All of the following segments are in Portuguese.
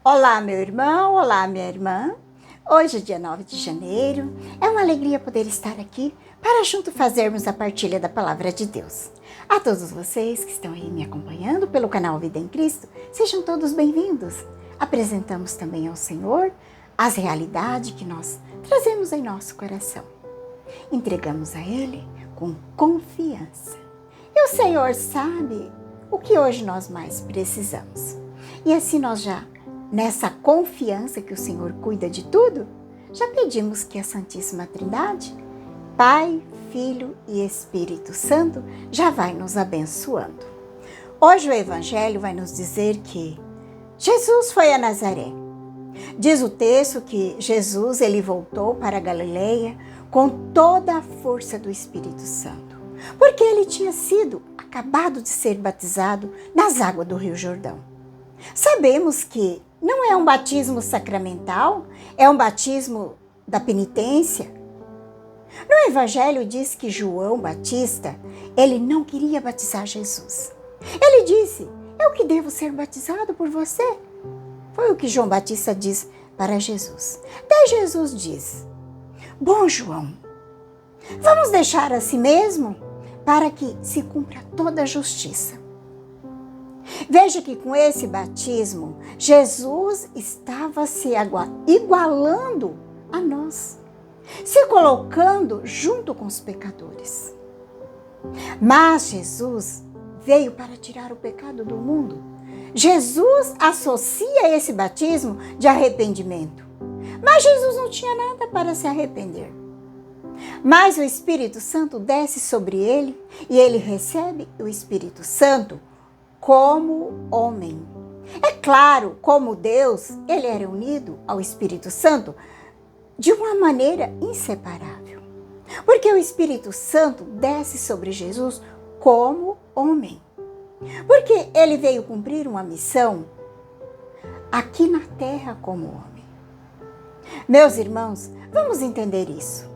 Olá, meu irmão, olá, minha irmã. Hoje é dia 9 de janeiro. É uma alegria poder estar aqui para junto fazermos a partilha da palavra de Deus. A todos vocês que estão aí me acompanhando pelo canal Vida em Cristo, sejam todos bem-vindos. Apresentamos também ao Senhor as realidades que nós trazemos em nosso coração. Entregamos a Ele com confiança. E o Senhor sabe o que hoje nós mais precisamos. E assim nós já, nessa confiança que o Senhor cuida de tudo, já pedimos que a Santíssima Trindade, Pai, Filho e Espírito Santo, já vai nos abençoando. Hoje o Evangelho vai nos dizer que Jesus foi a Nazaré. Diz o texto que Jesus ele voltou para a Galileia com toda a força do Espírito Santo, porque ele tinha sido acabado de ser batizado nas águas do Rio Jordão. Sabemos que não é um batismo sacramental, é um batismo da penitência. No Evangelho diz que João Batista, ele não queria batizar Jesus. Ele disse, eu que devo ser batizado por você. Foi o que João Batista diz para Jesus. Daí Jesus diz, bom João, vamos deixar assim mesmo para que se cumpra toda a justiça. Veja que com esse batismo, Jesus estava se igualando a nós, se colocando junto com os pecadores. Mas Jesus veio para tirar o pecado do mundo. Jesus associa esse batismo de arrependimento. Mas Jesus não tinha nada para se arrepender. Mas o Espírito Santo desce sobre ele e ele recebe o Espírito Santo como homem. É claro, como Deus, ele era unido ao Espírito Santo de uma maneira inseparável. Porque o Espírito Santo desce sobre Jesus como homem. Porque ele veio cumprir uma missão aqui na terra como homem. Meus irmãos, vamos entender isso.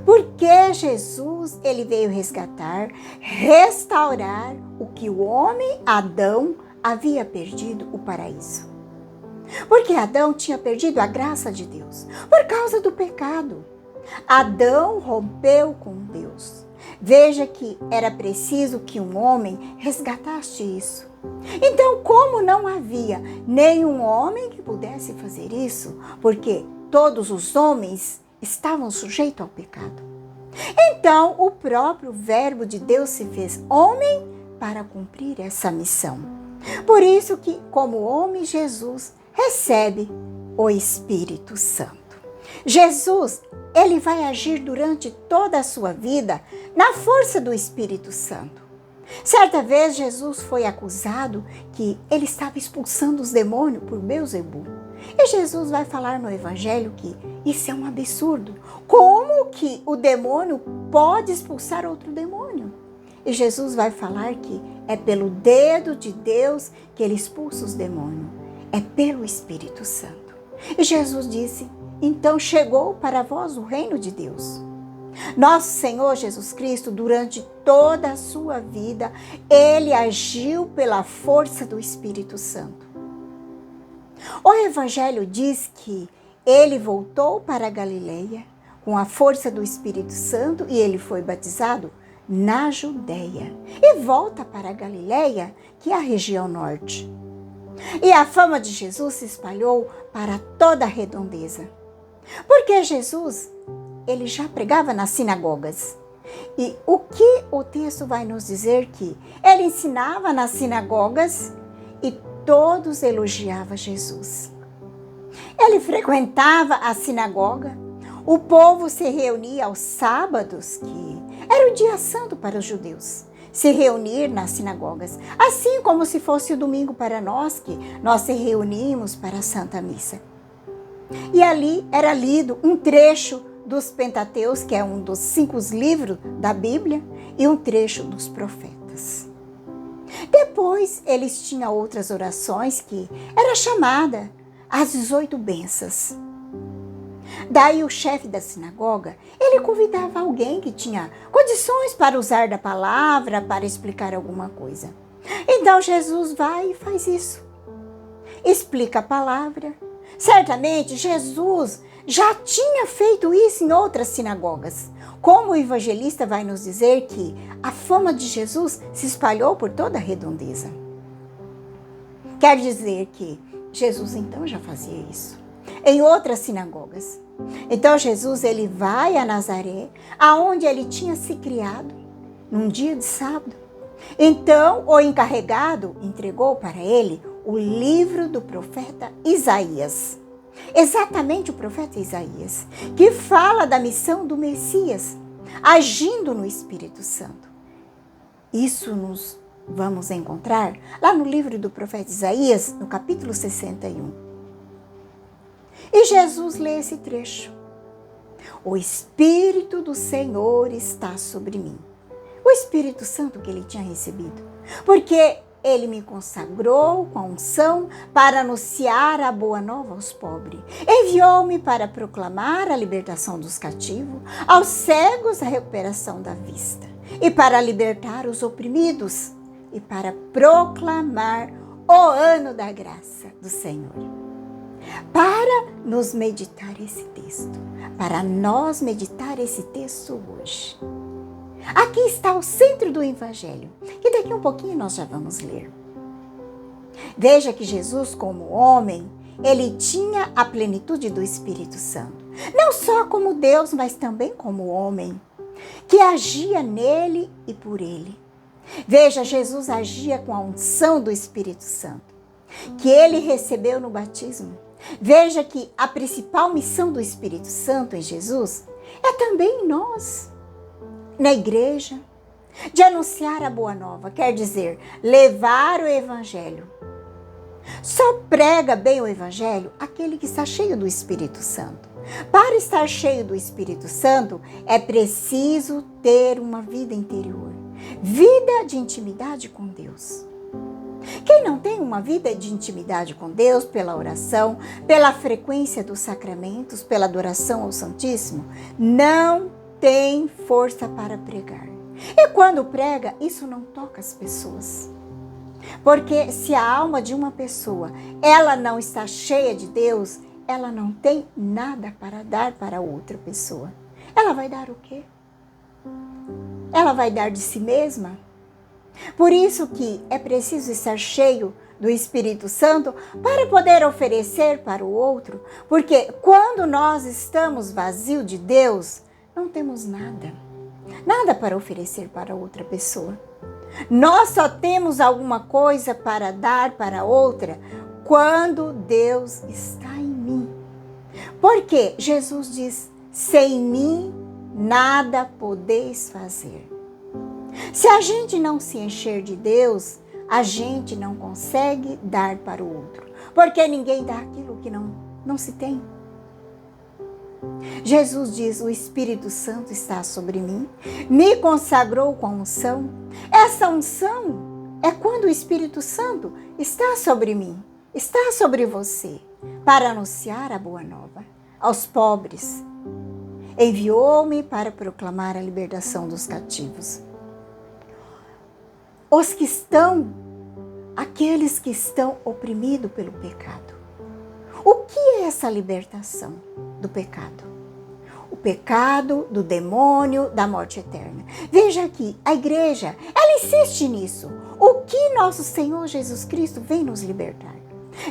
Porque Jesus ele veio resgatar, restaurar o que o homem Adão havia perdido, o paraíso. Porque Adão tinha perdido a graça de Deus por causa do pecado. Adão rompeu com Deus. Veja que era preciso que um homem resgatasse isso. Então, como não havia nenhum homem que pudesse fazer isso, porque todos os homens estavam sujeitos ao pecado. Então, o próprio Verbo de Deus se fez homem para cumprir essa missão. Por isso que, como homem, Jesus recebe o Espírito Santo. Jesus, ele vai agir durante toda a sua vida na força do Espírito Santo. Certa vez, Jesus foi acusado que ele estava expulsando os demônios por Beelzebul. E Jesus vai falar no Evangelho que isso é um absurdo. Como que o demônio pode expulsar outro demônio? E Jesus vai falar que é pelo dedo de Deus que ele expulsa os demônios. É pelo Espírito Santo. E Jesus disse, então chegou para vós o reino de Deus. Nosso Senhor Jesus Cristo, durante toda a sua vida, ele agiu pela força do Espírito Santo. O Evangelho diz que ele voltou para a Galileia com a força do Espírito Santo e ele foi batizado na Judeia e volta para a Galileia, que é a região norte. E a fama de Jesus se espalhou para toda a redondeza. Porque Jesus, ele já pregava nas sinagogas. E o que o texto vai nos dizer que ele ensinava nas sinagogas e todos elogiavam Jesus. Ele frequentava a sinagoga, o povo se reunia aos sábados, que era o dia santo para os judeus, se reunir nas sinagogas, assim como se fosse o domingo para nós, que nós se reunimos para a Santa Missa. E ali era lido um trecho dos Pentateus, que é um dos 5 livros da Bíblia, e um trecho dos profetas. Depois, eles tinham outras orações que era chamada as 18 bênçãos. Daí o chefe da sinagoga, ele convidava alguém que tinha condições para usar da palavra, para explicar alguma coisa. Então Jesus vai e faz isso. explica a palavra. Certamente Jesus já tinha feito isso em outras sinagogas. Como o evangelista vai nos dizer que a fama de Jesus se espalhou por toda a redondeza. Quer dizer que Jesus então já fazia isso em outras sinagogas. Então Jesus ele vai a Nazaré, aonde ele tinha se criado, num dia de sábado. Então o encarregado entregou para ele o livro do profeta Isaías. Exatamente o profeta Isaías, que fala da missão do Messias, agindo no Espírito Santo. Isso nos vamos encontrar lá no livro do profeta Isaías, no capítulo 61. E Jesus lê esse trecho. O Espírito do Senhor está sobre mim. O Espírito Santo que ele tinha recebido. Porque ele me consagrou com a unção para anunciar a boa nova aos pobres. Enviou-me para proclamar a libertação dos cativos, aos cegos a recuperação da vista, e para libertar os oprimidos, e para proclamar o ano da graça do Senhor. Para nos meditar esse texto, para nós meditar esse texto hoje. Aqui está o centro do Evangelho, e daqui um pouquinho nós já vamos ler. Veja que Jesus, como homem, ele tinha a plenitude do Espírito Santo. Não só como Deus, mas também como homem, que agia nele e por ele. Veja, Jesus agia com a unção do Espírito Santo, que ele recebeu no batismo. Veja que a principal missão do Espírito Santo em Jesus é também em nós, na igreja, de anunciar a boa nova, quer dizer, levar o evangelho. Só prega bem o evangelho aquele que está cheio do Espírito Santo. Para estar cheio do Espírito Santo, é preciso ter uma vida interior, vida de intimidade com Deus. Quem não tem uma vida de intimidade com Deus pela oração, pela frequência dos sacramentos, pela adoração ao Santíssimo, não tem força para pregar. E quando prega, isso não toca as pessoas. Porque se a alma de uma pessoa, ela não está cheia de Deus, ela não tem nada para dar para outra pessoa. Ela vai dar o quê? Ela vai dar de si mesma? Por isso que é preciso estar cheio do Espírito Santo para poder oferecer para o outro. Porque quando nós estamos vazios de Deus, não temos nada. Nada para oferecer para outra pessoa. Nós só temos alguma coisa para dar para outra quando Deus está em mim. Porque Jesus diz, sem mim nada podeis fazer. Se a gente não se encher de Deus, a gente não consegue dar para o outro. Porque ninguém dá aquilo que não se tem. Jesus diz, o Espírito Santo está sobre mim, me consagrou com a unção. Essa unção é quando o Espírito Santo está sobre mim, está sobre você, para anunciar a boa nova aos pobres. Enviou-me para proclamar a libertação dos cativos. Os que estão, aqueles que estão oprimidos pelo pecado. O que é essa libertação do pecado? O pecado do demônio da morte eterna. Veja aqui, a igreja, ela insiste nisso. O que nosso Senhor Jesus Cristo vem nos libertar?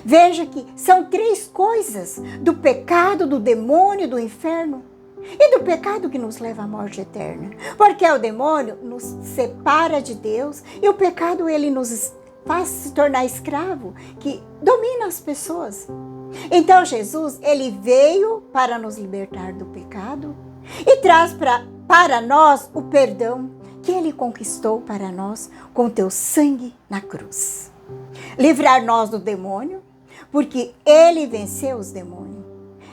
Veja que são 3 coisas: do pecado, do demônio, do inferno e do pecado que nos leva à morte eterna. Porque o demônio nos separa de Deus e o pecado ele nos faz se tornar escravo, que domina as pessoas. Então Jesus, ele veio para nos libertar do pecado e traz para nós o perdão que ele conquistou para nós com teu sangue na cruz. Livrar nós do demônio, porque ele venceu os demônios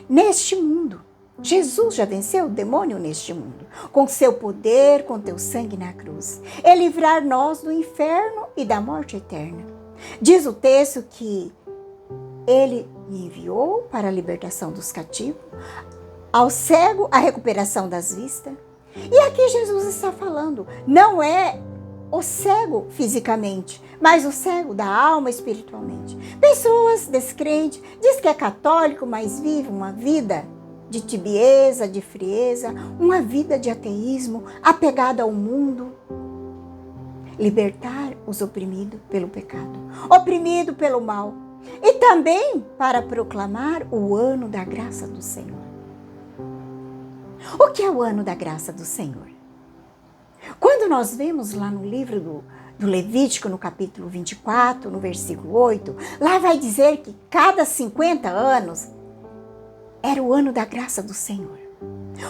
neste mundo. Jesus já venceu o demônio neste mundo, com seu poder, com teu sangue na cruz. É livrar nós do inferno e da morte eterna. Diz o texto que ele me enviou para a libertação dos cativos, ao cego a recuperação das vistas. E aqui Jesus está falando, não é o cego fisicamente, mas o cego da alma espiritualmente. Pessoas descrentes, diz que é católico, mas vive uma vida de tibieza, de frieza, uma vida de ateísmo, apegada ao mundo. Libertar os oprimidos pelo pecado, oprimido pelo mal. E também para proclamar o ano da graça do Senhor. O que é o ano da graça do Senhor? Quando nós vemos lá no livro do Levítico, no capítulo 24, no versículo 8, lá vai dizer que cada 50 anos era o ano da graça do Senhor.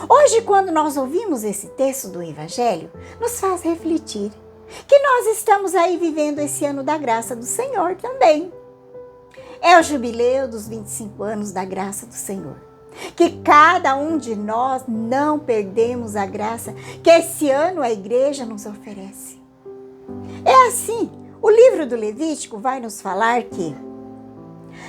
Hoje, quando nós ouvimos esse texto do Evangelho, nos faz refletir que nós estamos aí vivendo esse ano da graça do Senhor também. É o jubileu dos 25 anos da graça do Senhor. Que cada um de nós não perdemos a graça que esse ano a igreja nos oferece. É assim, o livro do Levítico vai nos falar que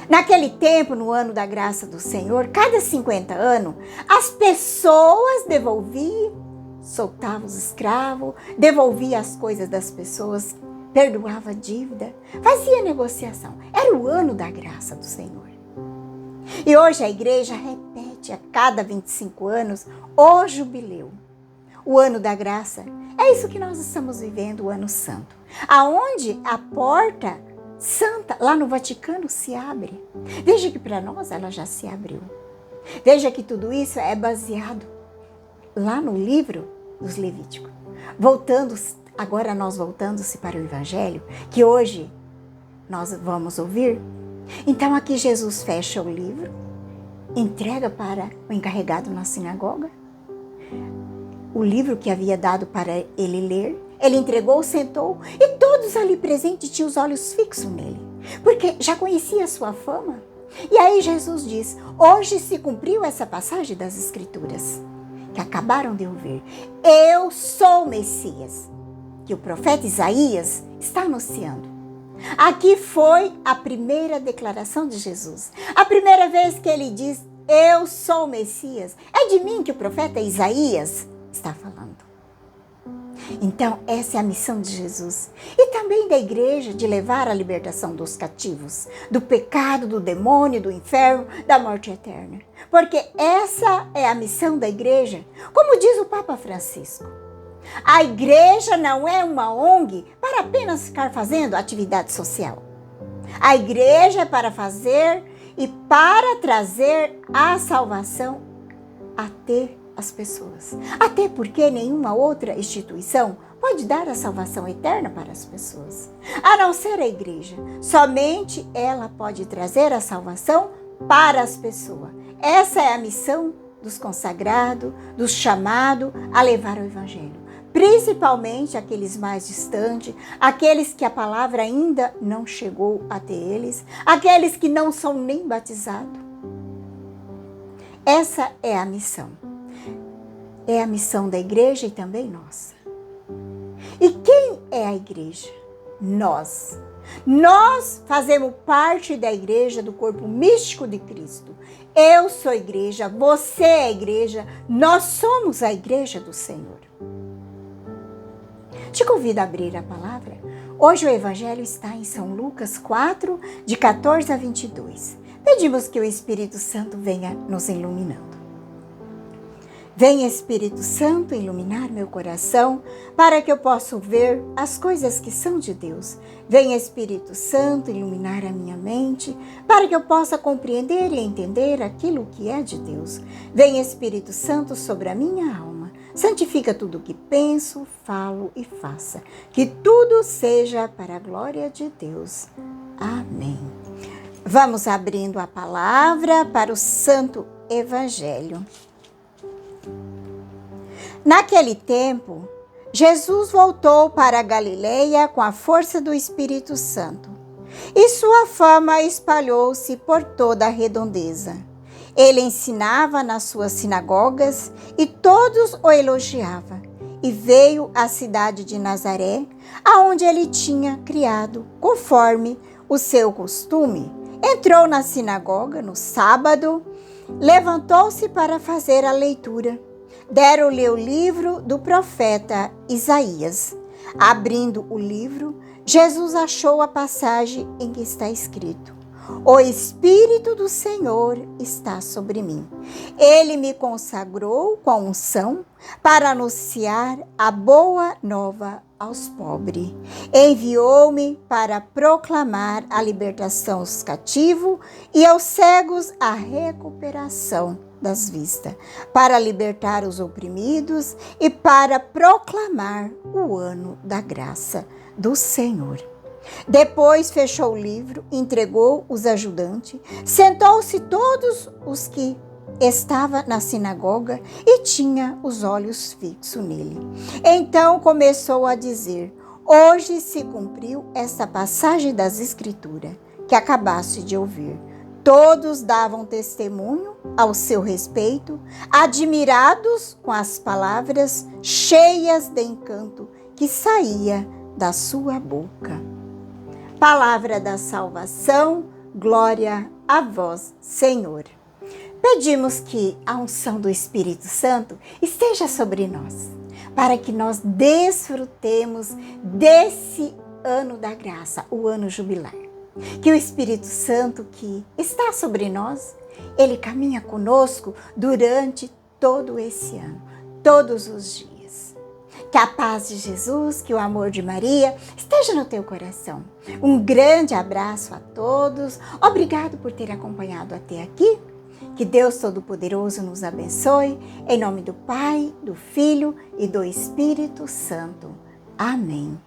naquele tempo, no ano da graça do Senhor, cada 50 anos, as pessoas devolviam, soltavam os escravos, devolvia as coisas das pessoas, perdoava a dívida, fazia negociação. Era o ano da graça do Senhor. E hoje a igreja repete a cada 25 anos o jubileu, o ano da graça. É isso que nós estamos vivendo, o ano santo, aonde a porta santa lá no Vaticano se abre. Veja que para nós ela já se abriu. Veja que tudo isso é baseado lá no livro dos Levíticos. Agora nós voltando-se para o Evangelho, que hoje nós vamos ouvir. Então aqui Jesus fecha o livro, entrega para o encarregado na sinagoga o livro que havia dado para ele ler. Ele entregou, sentou e todos ali presentes tinham os olhos fixos nele, porque já conhecia a sua fama. E aí Jesus diz, hoje se cumpriu essa passagem das Escrituras, que acabaram de ouvir. Eu sou o Messias, que o profeta Isaías está anunciando. Aqui foi a primeira declaração de Jesus. A primeira vez que ele diz, eu sou o Messias. É de mim que o profeta Isaías está falando. Então, essa é a missão de Jesus. E também da igreja, de levar a libertação dos cativos, do pecado, do demônio, do inferno, da morte eterna. Porque essa é a missão da igreja, como diz o Papa Francisco. A igreja não é uma ONG para apenas ficar fazendo atividade social. A igreja é para fazer e para trazer a salvação até as pessoas. Até porque nenhuma outra instituição pode dar a salvação eterna para as pessoas, a não ser a igreja. Somente ela pode trazer a salvação para as pessoas. Essa é a missão dos consagrados, dos chamados a levar o Evangelho. Principalmente aqueles mais distantes, aqueles que a palavra ainda não chegou até eles, aqueles que não são nem batizados. Essa é a missão. É a missão da igreja e também nossa. E quem é a igreja? Nós. Nós fazemos parte da igreja, do corpo místico de Cristo. Eu sou a igreja, você é a igreja, nós somos a igreja do Senhor. Te convido a abrir a palavra. Hoje o Evangelho está em São Lucas 4, de 14 a 22. Pedimos que o Espírito Santo venha nos iluminando. Venha, Espírito Santo, iluminar meu coração para que eu possa ver as coisas que são de Deus. Venha, Espírito Santo, iluminar a minha mente para que eu possa compreender e entender aquilo que é de Deus. Venha, Espírito Santo, sobre a minha alma. Santifica tudo o que penso, falo e faça. Que tudo seja para a glória de Deus. Amém. Vamos abrindo a palavra para o Santo Evangelho. Naquele tempo, Jesus voltou para a Galileia com a força do Espírito Santo, e sua fama espalhou-se por toda a redondeza. Ele ensinava nas suas sinagogas e todos o elogiavam. E veio à cidade de Nazaré, aonde ele tinha criado, conforme o seu costume. Entrou na sinagoga no sábado, levantou-se para fazer a leitura. Deram-lhe o livro do profeta Isaías. Abrindo o livro, Jesus achou a passagem em que está escrito: O Espírito do Senhor está sobre mim. Ele me consagrou com a unção para anunciar a boa nova aos pobres. Enviou-me para proclamar a libertação aos cativos e aos cegos a recuperação das vistas, para libertar os oprimidos e para proclamar o ano da graça do Senhor. Depois fechou o livro, entregou os ajudantes, sentou-se todos os que estavam na sinagoga e tinha os olhos fixos nele. Então começou a dizer: Hoje se cumpriu essa passagem das Escrituras que acabaste de ouvir. Todos davam testemunho ao seu respeito, admirados com as palavras cheias de encanto que saía da sua boca. Palavra da salvação, glória a vós, Senhor. Pedimos que a unção do Espírito Santo esteja sobre nós, para que nós desfrutemos desse ano da graça, o ano jubilar. Que o Espírito Santo que está sobre nós, ele caminha conosco durante todo esse ano, todos os dias. Que a paz de Jesus, que o amor de Maria esteja no teu coração. Um grande abraço a todos. Obrigado por ter acompanhado até aqui. Que Deus Todo-Poderoso nos abençoe. Em nome do Pai, do Filho e do Espírito Santo. Amém.